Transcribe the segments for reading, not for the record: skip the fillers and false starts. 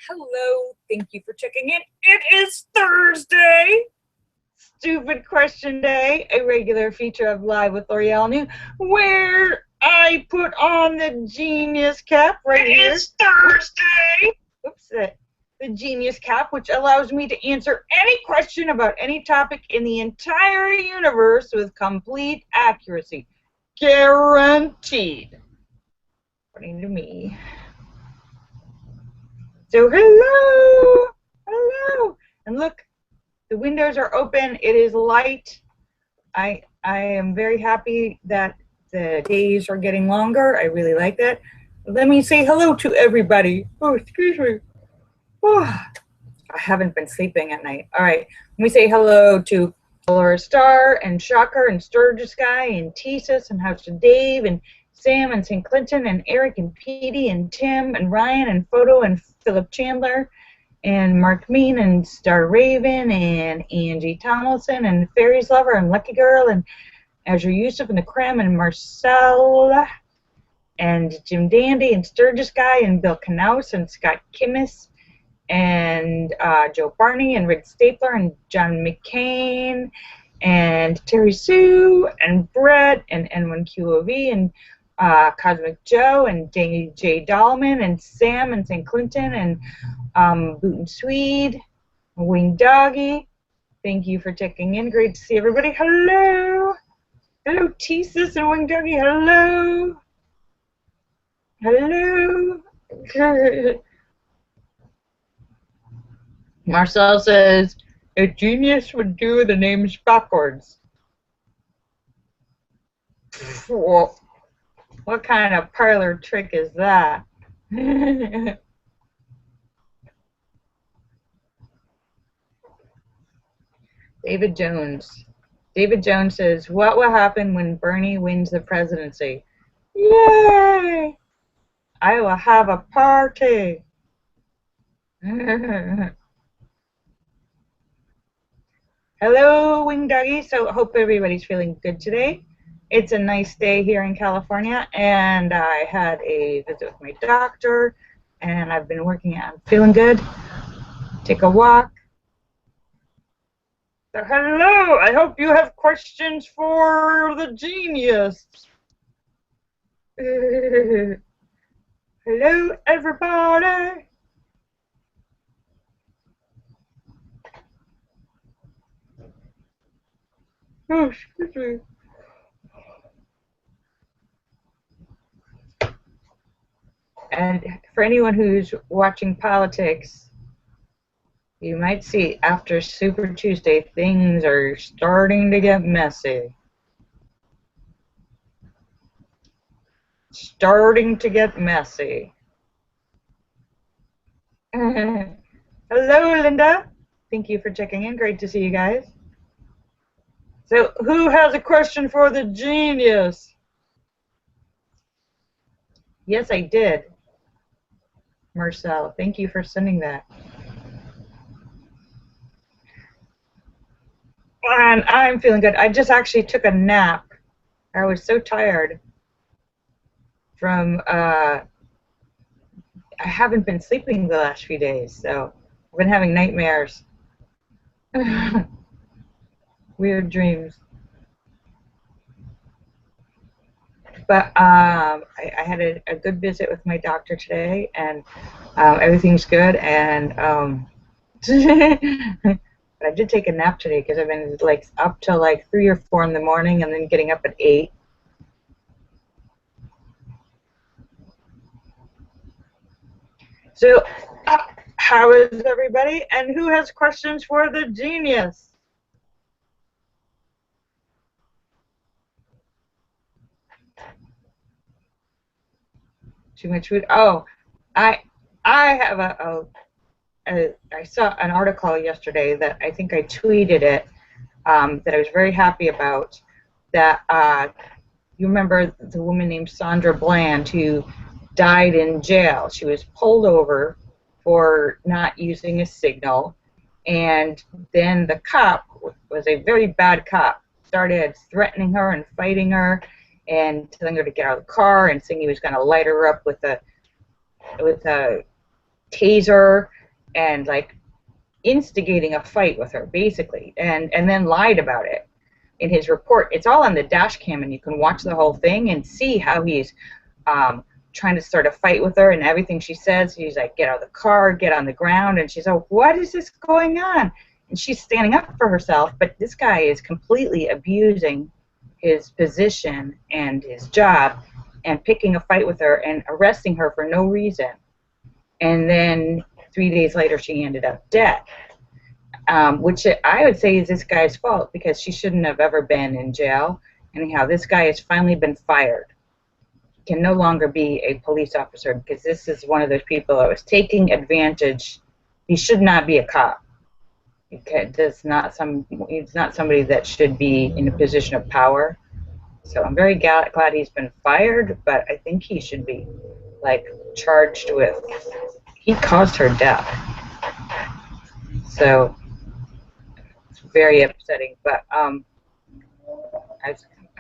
Hello. Thank you for checking in. It is Thursday. Stupid Question Day, a regular feature of Live with Lorielle New, where I put on the genius cap right here. It is Thursday. Oops, the genius cap, which allows me to answer any question about any topic in the entire universe with complete accuracy. Guaranteed. According to me. So hello, and look, the windows are open. It is light. I am very happy that the days are getting longer. I really like that. Let me say hello to everybody. Oh, excuse me. Oh, I haven't been sleeping at night. All right, let me say hello to Laura Star and Shocker and Sturgis Guy and Tesis and House of Dave and Sam and St. Clinton and Eric and Petey and Tim and Ryan and Photo and Philip Chandler and Mark Mean and Star Raven and Angie Tomlinson and Fairies Lover and Lucky Girl and Azure Yusuf and the Creme and Marcel and Jim Dandy and Sturgis Guy and Bill Knaus and Scott Kimmis and Joe Barney and Rick Stapler and John McCain and Terry Sue and Brett and N1QOV and Cosmic Joe and J. Dahlman and Sam and St. Clinton and Boot and Swede, Wing Doggy. Thank you for checking in. Great to see everybody. Hello. Hello, Tesis and Wing Doggy. Hello. Hello. Marcel says, a genius would do the names backwards. Well, what kind of parlor trick is that? David Jones. David Jones says, what will happen when Bernie wins the presidency? Yay! I will have a party. Hello, Wing Doggy. So hope everybody's feeling good today. It's a nice day here in California, and I had a visit with my doctor, and I've been working out. I'm feeling good. Take a walk. So hello. I hope you have questions for the genius. Hello, everybody. Oh, excuse me. And for anyone who's watching politics, you might see after Super Tuesday, things are starting to get messy. Starting to get messy. Hello, Linda. Thank you for checking in. Great to see you guys. So, who has a question for the genius? Yes, I did. Marcel, thank you for sending that. And I'm feeling good. I just actually took a nap. I was so tired from, I haven't been sleeping the last few days, so I've been having nightmares. Weird dreams. But I had a good visit with my doctor today, and everything's good. And but I did take a nap today because I've been like up till like 3 or 4 in the morning, and then getting up at 8. So, how is everybody? And who has questions for the genius? Too much food. Oh, I have I saw an article yesterday that I think I tweeted it that I was very happy about. That you remember the woman named Sandra Bland who died in jail. She was pulled over for not using a signal, and then the cop was a very bad cop. Started threatening her and fighting her, and telling her to get out of the car and saying he was going to light her up with a tase her and like instigating a fight with her basically, and then lied about it in his report. It's all on the dash cam, and you can watch the whole thing and see how he's trying to start a fight with her, and everything she says, he's like, get out of the car, get on the ground, and she's like, what is this going on? And she's standing up for herself, but this guy is completely abusing his position and his job and picking a fight with her and arresting her for no reason. And then 3 days later, she ended up dead, which I would say is this guy's fault because she shouldn't have ever been in jail. Anyhow, this guy has finally been fired. He can no longer be a police officer because this is one of those people that was taking advantage. He should not be a cop. He's not somebody that should be in a position of power. So I'm very glad he's been fired, but I think he should be like charged with, he caused her death. So it's very upsetting, but I'm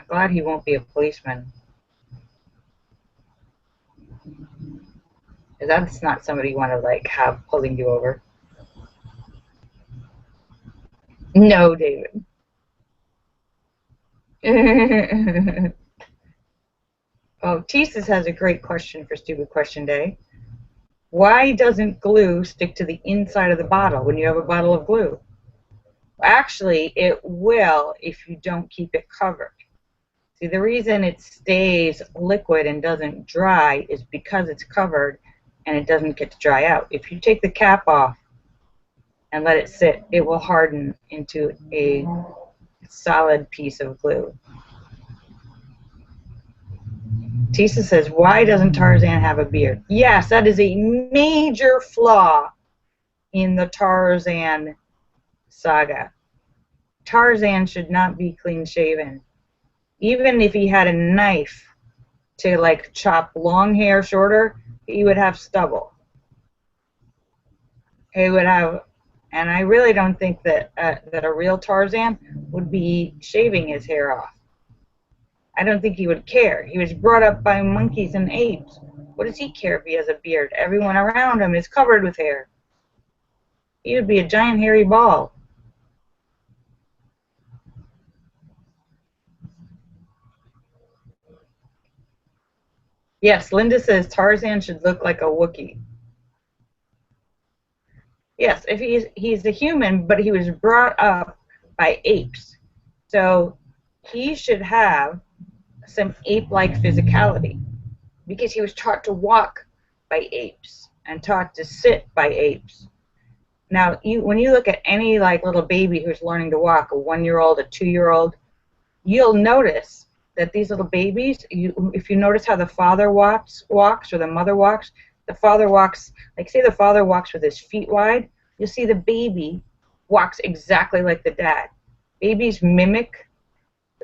glad he won't be a policeman. That's not somebody you want to like have pulling you over. No, David. Oh, Tesis has a great question for Stupid Question Day. Why doesn't glue stick to the inside of the bottle when you have a bottle of glue? Actually, it will if you don't keep it covered. See, the reason it stays liquid and doesn't dry is because it's covered and it doesn't get to dry out. If you take the cap off and let it sit, it will harden into a solid piece of glue. Tisa says, why doesn't Tarzan have a beard? Yes, that is a major flaw in the Tarzan saga. Tarzan should not be clean-shaven. Even if he had a knife to like chop long hair shorter, he would have stubble. He would have, and I really don't think that that a real Tarzan would be shaving his hair off. I don't think he would care. He was brought up by monkeys and apes. What does he care if he has a beard? Everyone around him is covered with hair. He would be a giant hairy ball. Yes, Linda says Tarzan should look like a Wookiee. Yes, if he's a human, but he was brought up by apes. So he should have some ape-like physicality because he was taught to walk by apes and taught to sit by apes. Now, when you look at any like little baby who's learning to walk, a 1-year-old, a 2-year-old, you'll notice that these little babies, if you notice how the father walks or the mother walks, the father walks, like say the father walks with his feet wide, you'll see the baby walks exactly like the dad. Babies mimic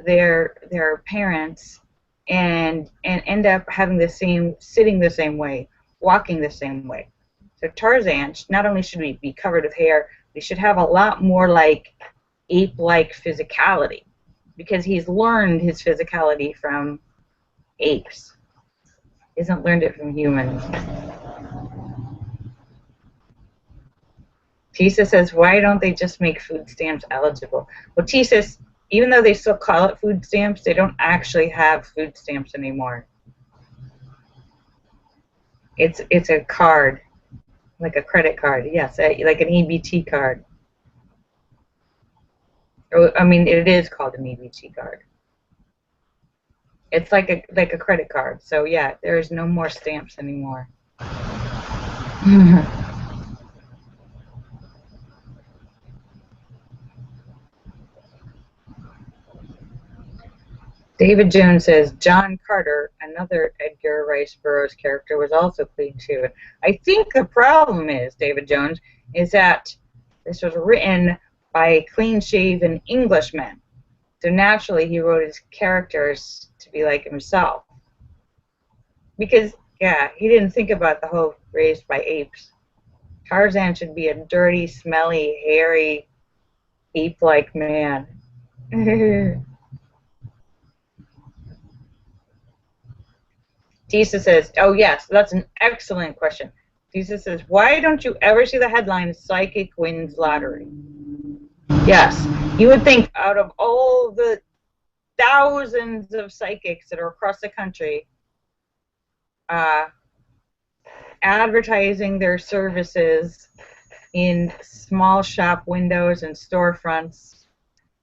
their parents and end up having the same, sitting the same way, walking the same way. So Tarzan, not only should he be covered with hair, he should have a lot more like ape-like physicality because he's learned his physicality from apes. He hasn't learned it from humans. Tisa says, why don't they just make food stamps eligible? Well, Tisa, even though they still call it food stamps, they don't actually have food stamps anymore. It's a card, like a credit card. Yes, like an EBT card. I mean, it is called an EBT card. It's like a credit card. So yeah, there is no more stamps anymore. David Jones says John Carter, another Edgar Rice Burroughs character, was also clean-shaven. I think the problem is, David Jones, is that this was written by clean-shaven Englishmen. So naturally he wrote his characters to be like himself. Because, yeah, he didn't think about the whole raised by apes. Tarzan should be a dirty, smelly, hairy, ape-like man. Tisa says, oh yes, that's an excellent question. Lisa says, why don't you ever see the headline, Psychic Wins Lottery? Yes, you would think out of all the thousands of psychics that are across the country advertising their services in small shop windows and storefronts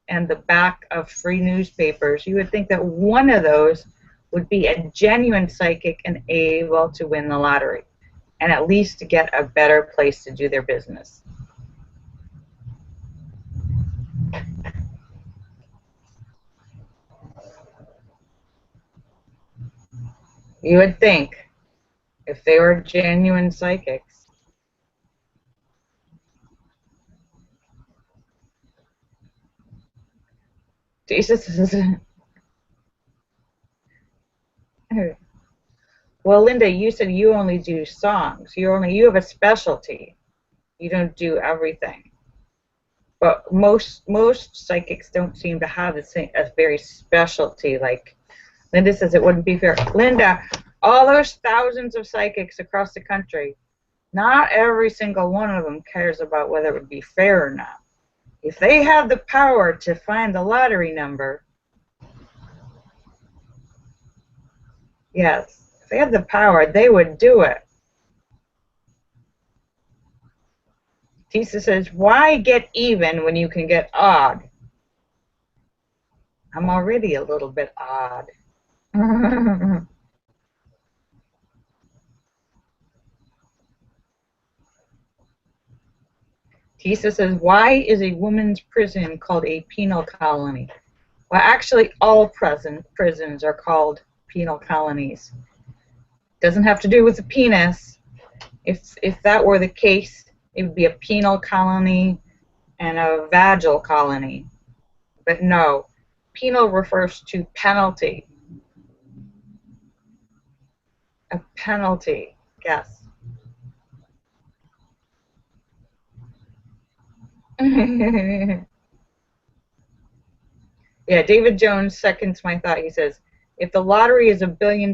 and the back of free newspapers, you would think that one of those would be a genuine psychic and able to win the lottery and at least to get a better place to do their business. You would think if they were genuine psychics. Jesus is. Well, Linda, you said you only do songs. You have a specialty. You don't do everything. But most psychics don't seem to have a very specialty. Like Linda says, it wouldn't be fair. Linda, all those thousands of psychics across the country, not every single one of them cares about whether it would be fair or not. If they have the power to find the lottery number, yes, if they had the power, they would do it. Tisa says, why get even when you can get odd? I'm already a little bit odd. Tisa says, why is a woman's prison called a penal colony? Well, actually, all prisons are called penal colonies. Doesn't have to do with the penis. If that were the case, it would be a penal colony and a vaginal colony. But no, penal refers to penalty. A penalty, yes. Yeah, David Jones seconds my thought. He says, if the lottery is $1 billion,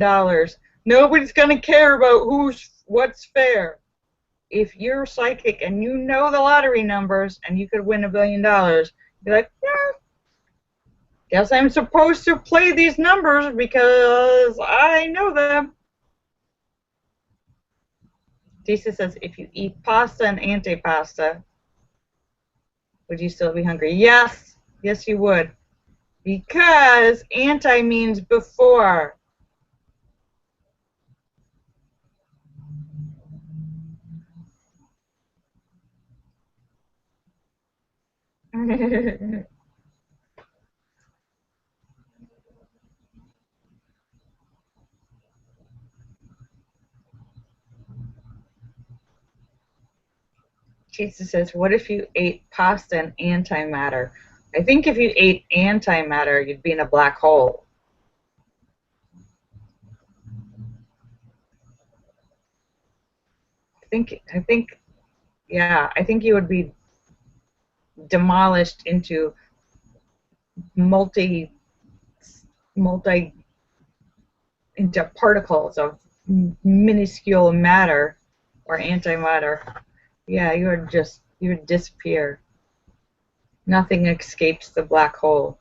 nobody's going to care about what's fair. If you're psychic and you know the lottery numbers and you could win $1 billion, you're like, yeah, guess I'm supposed to play these numbers because I know them. Tisa says, if you eat pasta and antipasta, would you still be hungry? Yes, yes you would. Because anti means before. Jesus says, what if you ate pasta and antimatter? I think if you ate antimatter, you'd be in a black hole. Yeah, I think you would be demolished into into particles of minuscule matter or antimatter. Yeah, you would disappear. Nothing escapes the black hole.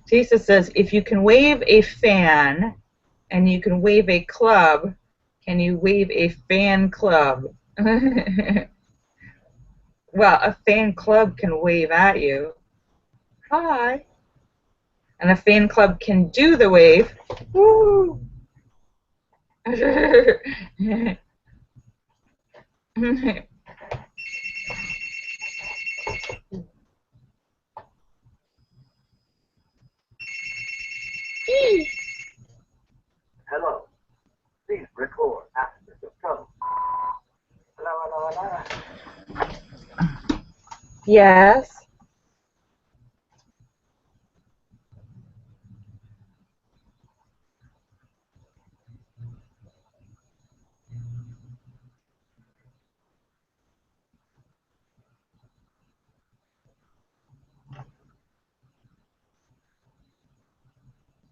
Jesus says, if you can wave a fan and you can wave a club, can you wave a fan club? Well, a fan club can wave at you. Hi. And a fan club can do the wave. Woo! Hello. Please record after the tone. Hello, hello, hello. Yes.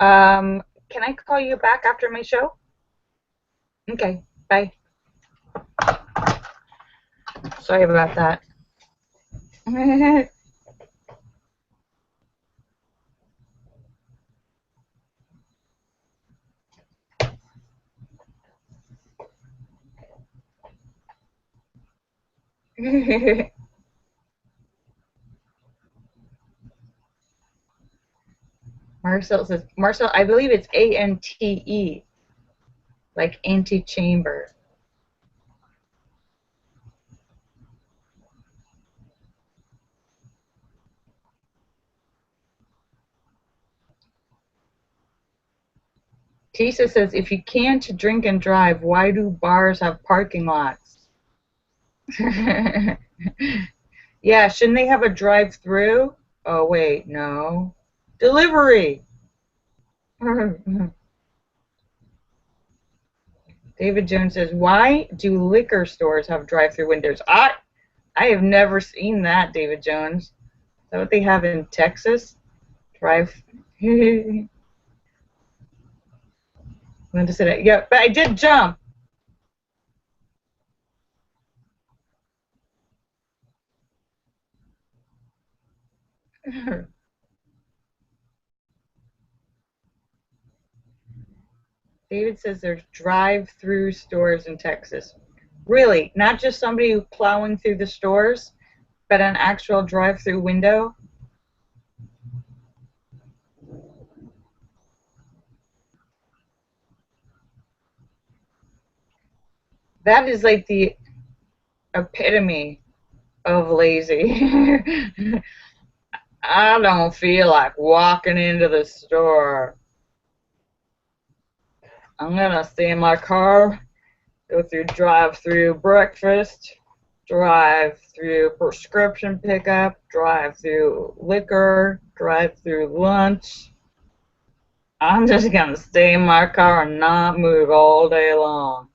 Can I call you back after my show? Okay, bye. Sorry about that. Marcel says, Marcel, I believe it's ANTE, like antechamber. Tisa says, if you can't drink and drive, why do bars have parking lots? Yeah, shouldn't they have a drive-through? Oh, wait, no. Delivery. David Jones says, why do liquor stores have drive-through windows? I have never seen that, David Jones. Is that what they have in Texas? Drive. Linda said, yeah, but I did jump. David says there's drive-through stores in Texas. Really, not just somebody plowing through the stores, but an actual drive-through window. That is like the epitome of lazy. I don't feel like walking into the store. I'm gonna stay in my car, go through drive-through breakfast, drive-through prescription pickup, drive-through liquor, drive-through lunch. I'm just gonna stay in my car and not move all day long.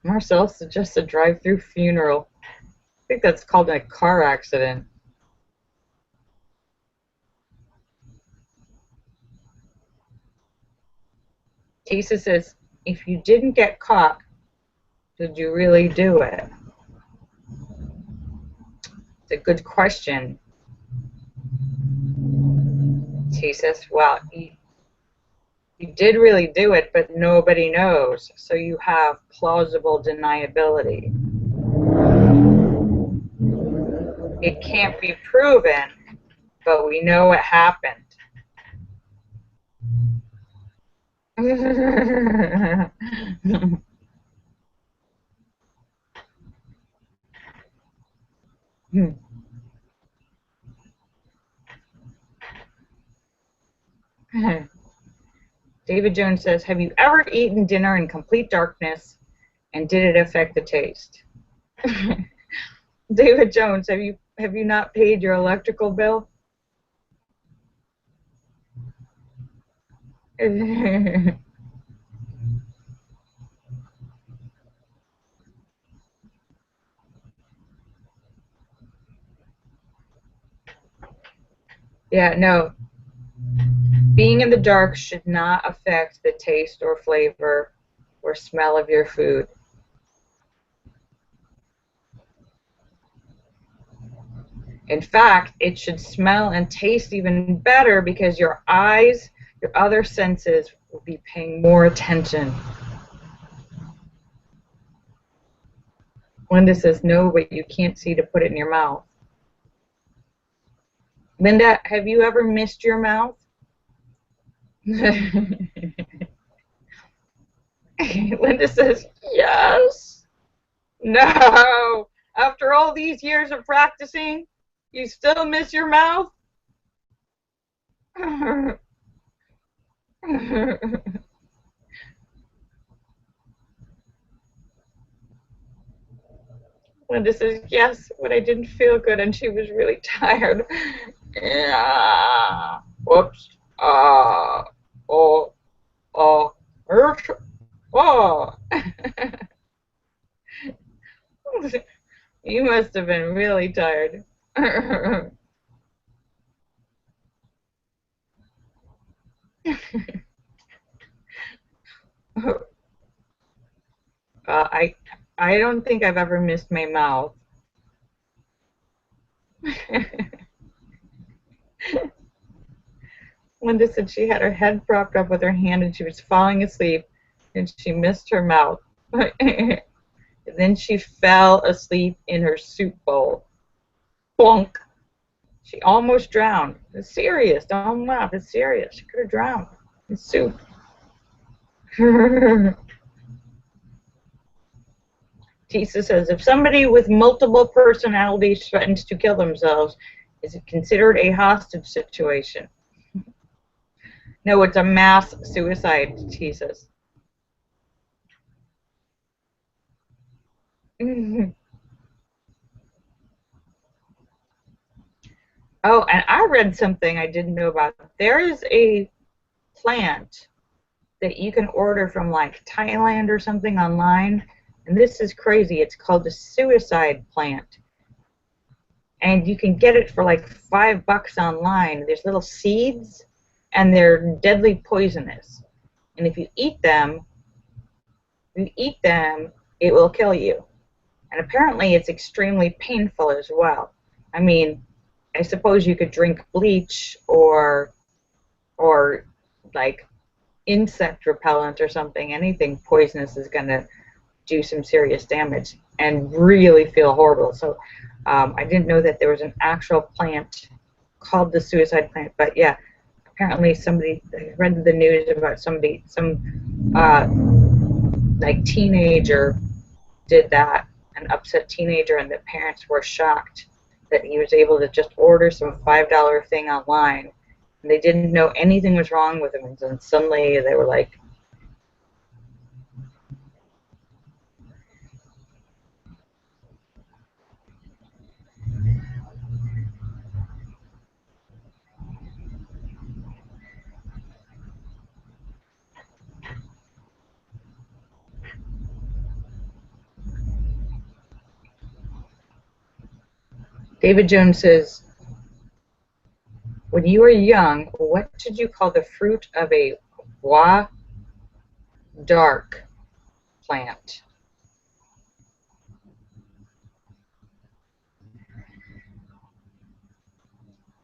Marcel suggests a drive-through funeral. I think that's called a car accident. Tisa says, if you didn't get caught, did you really do it? It's a good question. Tisa says, well, you did really do it, but nobody knows, so you have plausible deniability. It can't be proven, but we know it happened. David Jones says, have you ever eaten dinner in complete darkness, and did it affect the taste? David Jones, have you not paid your electrical bill? Yeah, no. Being in the dark should not affect the taste or flavor or smell of your food. In fact, it should smell and taste even better because your eyes, your other senses will be paying more attention. Linda says, no, but you can't see to put it in your mouth. Linda, have you ever missed your mouth? Linda says, yes. No. After all these years of practicing, you still miss your mouth? Linda says, yes, but I didn't feel good and she was really tired. Yeah. Whoops. oh, oh, oh. You must have been really tired. Uh, I I don't think I've ever missed my mouth. Linda said she had her head propped up with her hand and she was falling asleep and she missed her mouth. And then she fell asleep in her soup bowl. Bonk. She almost drowned. It's serious. Don't laugh. It's serious. She could have drowned in soup. Tisa says, if somebody with multiple personalities threatens to kill themselves, is it considered a hostage situation? No, it's a mass suicide, Tisa says. Oh, and I read something I didn't know about. There is a plant that you can order from like Thailand or something online, and this is crazy. It's called the suicide plant, and you can get it for like $5 online. There's little seeds, and they're deadly poisonous. And if you eat them, it will kill you. And apparently, it's extremely painful as well. I mean, I suppose you could drink bleach or like insect repellent or something. Anything poisonous is going to do some serious damage and really feel horrible. So I didn't know that there was an actual plant called the suicide plant. But yeah, apparently somebody, I read the news about somebody, some like teenager did that, an upset teenager, and the parents were shocked that he was able to just order some $5 thing online. And they didn't know anything was wrong with him, and then suddenly they were like, David Jones says, when you were young, what did you call the fruit of a bois d'arc plant?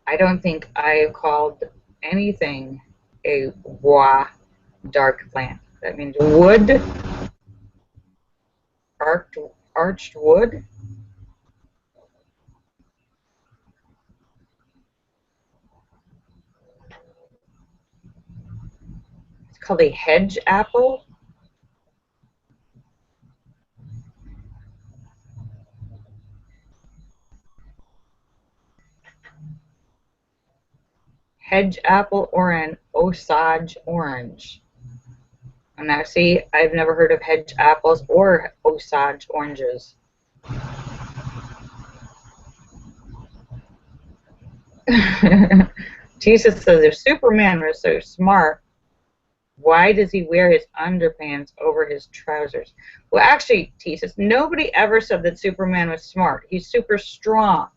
I don't think I called anything a bois d'arc plant. That means wood, arched wood. It's called a hedge apple. Hedge apple or an Osage orange. And now see, I've never heard of hedge apples or Osage oranges. Jesus says, if Superman was so smart, why does he wear his underpants over his trousers? Well, actually, Jesus, nobody ever said that Superman was smart. He's super strong.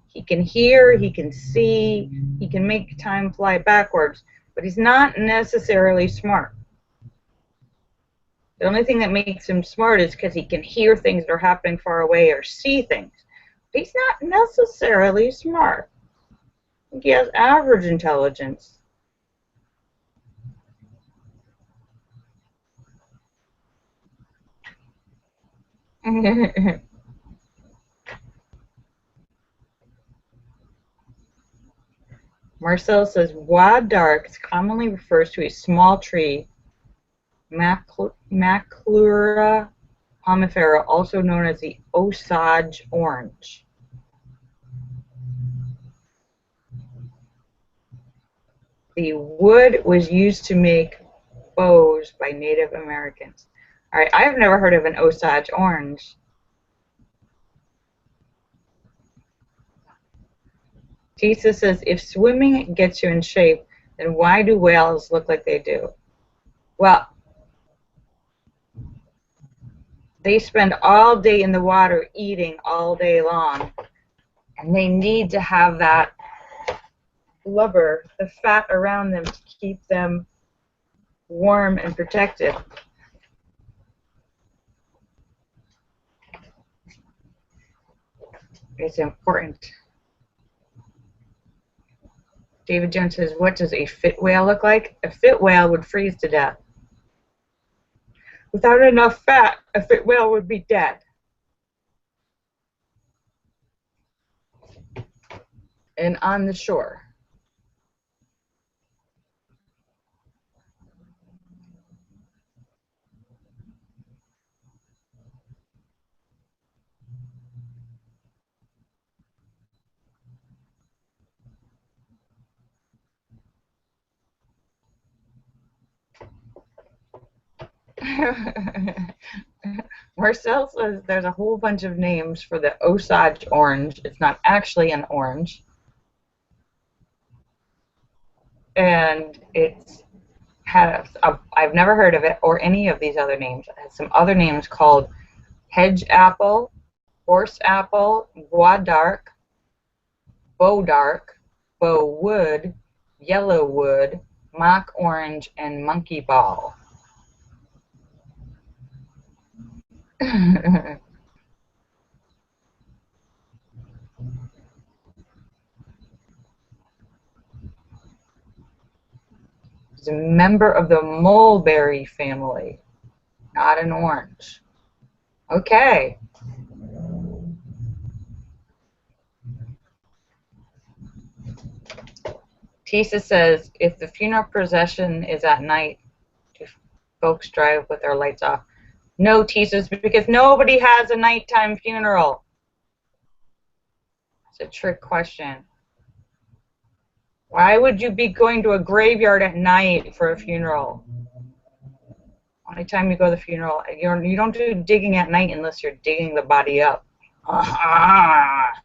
He can hear, he can see, he can make time fly backwards, but he's not necessarily smart. The only thing that makes him smart is because he can hear things that are happening far away or see things. But he's not necessarily smart. I think he has average intelligence. Marcel says, bois d'arc commonly refers to a small tree, Maclura pomifera, also known as the Osage orange. The wood was used to make bows by Native Americans. All right, I've never heard of an Osage orange. Tisa says, if swimming gets you in shape, And why do whales look like they do? Well, they spend all day in the water eating all day long, and they need to have that blubber, the fat around them, to keep them warm and protected. It's important. David Jones says, what does a fit whale look like? A fit whale would freeze to death. Without enough fat, a fit whale would be dead. And on the shore. Marcel says there's a whole bunch of names for the Osage orange. It's not actually an orange. And it's I've never heard of it or any of these other names. It has some other names called hedge apple, horse apple, bois d'arc, bow dark, bow wood, yellow wood, mock orange, and monkey ball. It's a member of the mulberry family, not an orange. Okay. Tisa says, if the funeral procession is at night, do folks drive with their lights off? No, Tisa, because nobody has a nighttime funeral. It's a trick question. Why would you be going to a graveyard at night for a funeral? Only time you go to the funeral, you don't do digging at night unless you're digging the body up. I've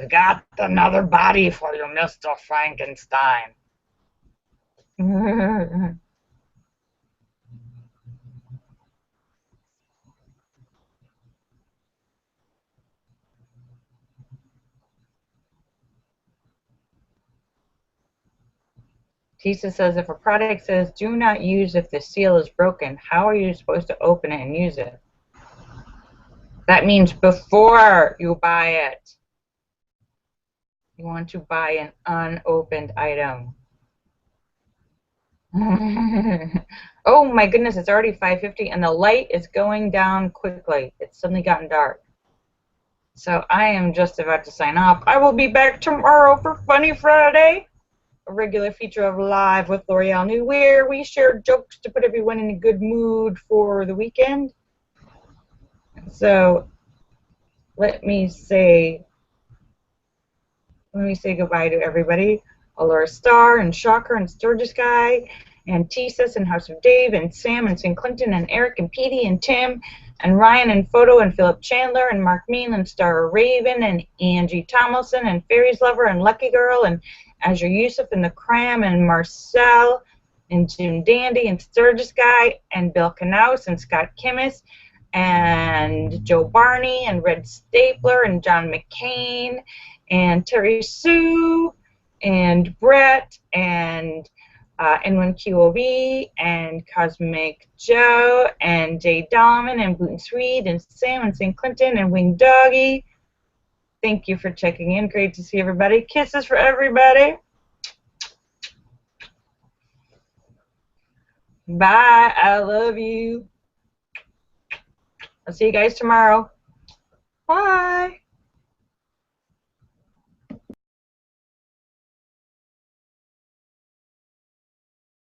got another body for you, Mr. Frankenstein. Tisa says, if a product says, do not use if the seal is broken, how are you supposed to open it and use it? That means before you buy it. You want to buy an unopened item. Oh my goodness, it's already 5:50 and the light is going down quickly. It's suddenly gotten dark. So I am just about to sign off. I will be back tomorrow for Funny Friday, a regular feature of Live with Lorielle New, where we share jokes to put everyone in a good mood for the weekend. So let me say goodbye to everybody. Allura Star and Shocker and Sturgis Guy and Tesis and House of Dave and Sam and St. Clinton and Eric and Petey and Tim and Ryan and Photo and Philip Chandler and Mark Mean and Star Raven and Angie Tomlinson and Fairies Lover and Lucky Girl and Azure Yusuf and the Cram and Marcel and Jim Dandy and Sturgis Guy and Bill Knaus and Scott Kimmis and Joe Barney and Red Stapler and John McCain and Terry Sue and Brett and N1QOV and Cosmic Joe and Jay Dahlman and Booten Swede and Sam and St. Clinton and Wing Doggy. Thank you for checking in. Great to see everybody. Kisses for everybody. Bye. I love you. I'll see you guys tomorrow. Bye.